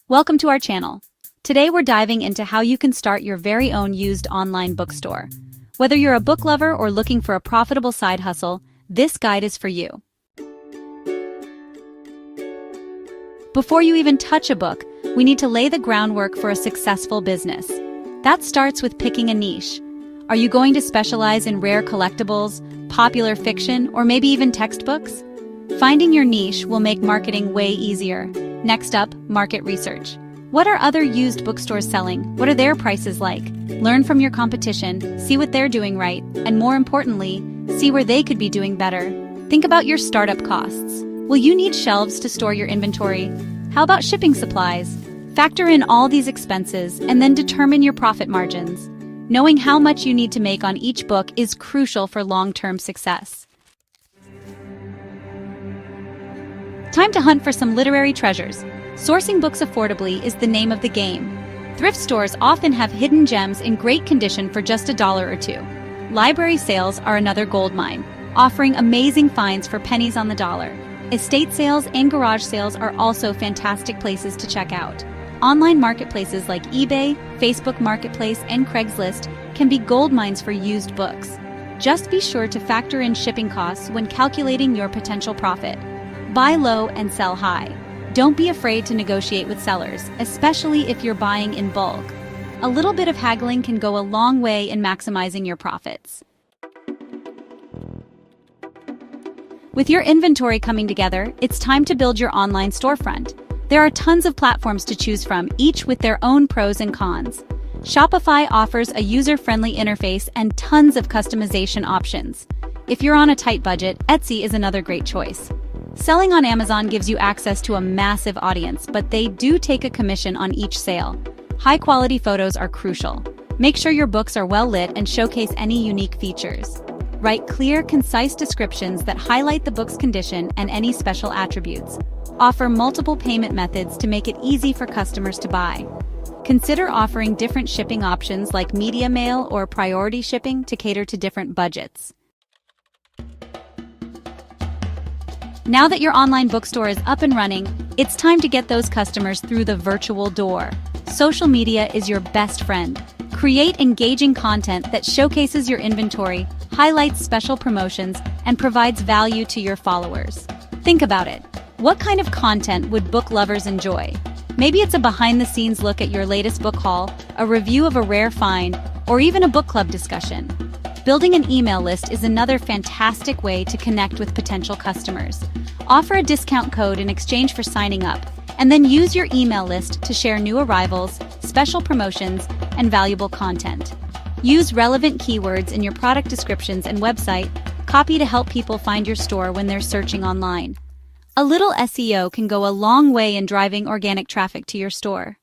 Welcome to our channel. Today we're diving into how you can start your very own used online bookstore. Whether you're a book lover or looking for a profitable side hustle, this guide is for you. Before you even touch a book, we need to lay the groundwork for a successful business. That starts with picking a niche. Are you going to specialize in rare collectibles, popular fiction, or maybe even textbooks? Finding your niche will make marketing way easier. Next up, market research. What are other used bookstores selling? What are their prices like? Learn from your competition, see what they're doing right, and more importantly, see where they could be doing better. Think about your startup costs. Will you need shelves to store your inventory? How about shipping supplies? Factor in all these expenses and then determine your profit margins. Knowing how much you need to make on each book is crucial for long-term success. Time to hunt for some literary treasures. Sourcing books affordably is the name of the game. Thrift stores often have hidden gems in great condition for just $1 or $2. Library sales are another goldmine, offering amazing finds for pennies on the dollar. Estate sales and garage sales are also fantastic places to check out. Online marketplaces like eBay, Facebook Marketplace, and Craigslist can be gold mines for used books. Just be sure to factor in shipping costs when calculating your potential profit. Buy low and sell high. Don't be afraid to negotiate with sellers, especially if you're buying in bulk. A little bit of haggling can go a long way in maximizing your profits. With your inventory coming together, it's time to build your online storefront. There are tons of platforms to choose from, each with their own pros and cons. Shopify offers a user-friendly interface and tons of customization options. If you're on a tight budget, Etsy is another great choice. Selling on Amazon gives you access to a massive audience, but they do take a commission on each sale. High-quality photos are crucial. Make sure your books are well lit and showcase any unique features. Write clear, concise descriptions that highlight the book's condition and any special attributes. Offer multiple payment methods to make it easy for customers to buy. Consider offering different shipping options like media mail or priority shipping to cater to different budgets. Now that your online bookstore is up and running, it's time to get those customers through the virtual door. Social media is your best friend. Create engaging content that showcases your inventory, highlights special promotions, and provides value to your followers. Think about it. What kind of content would book lovers enjoy? Maybe it's a behind-the-scenes look at your latest book haul, a review of a rare find, or even a book club discussion. Building an email list is another fantastic way to connect with potential customers. Offer a discount code in exchange for signing up, and then use your email list to share new arrivals, special promotions, and valuable content. Use relevant keywords in your product descriptions and website copy to help people find your store when they're searching online. A little SEO can go a long way in driving organic traffic to your store.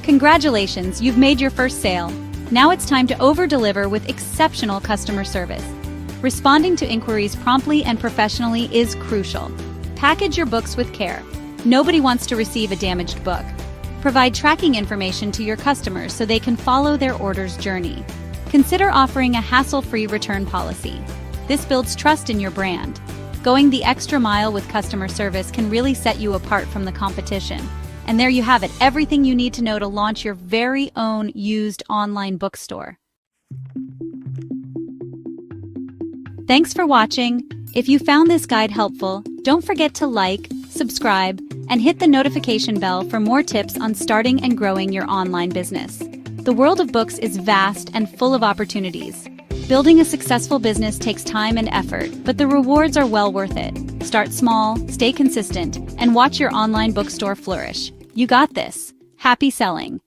Congratulations, you've made your first sale. Now it's time to over-deliver with exceptional customer service. Responding to inquiries promptly and professionally is crucial. Package your books with care. Nobody wants to receive a damaged book. Provide tracking information to your customers so they can follow their order's journey. Consider offering a hassle-free return policy. This builds trust in your brand. Going the extra mile with customer service can really set you apart from the competition. And there you have it, everything you need to know to launch your very own used online bookstore. Thanks for watching. If you found this guide helpful, don't forget to like, subscribe, and hit the notification bell for more tips on starting and growing your online business. The world of books is vast and full of opportunities. Building a successful business takes time and effort, but the rewards are well worth it. Start small, stay consistent, and watch your online bookstore flourish. You got this. Happy selling!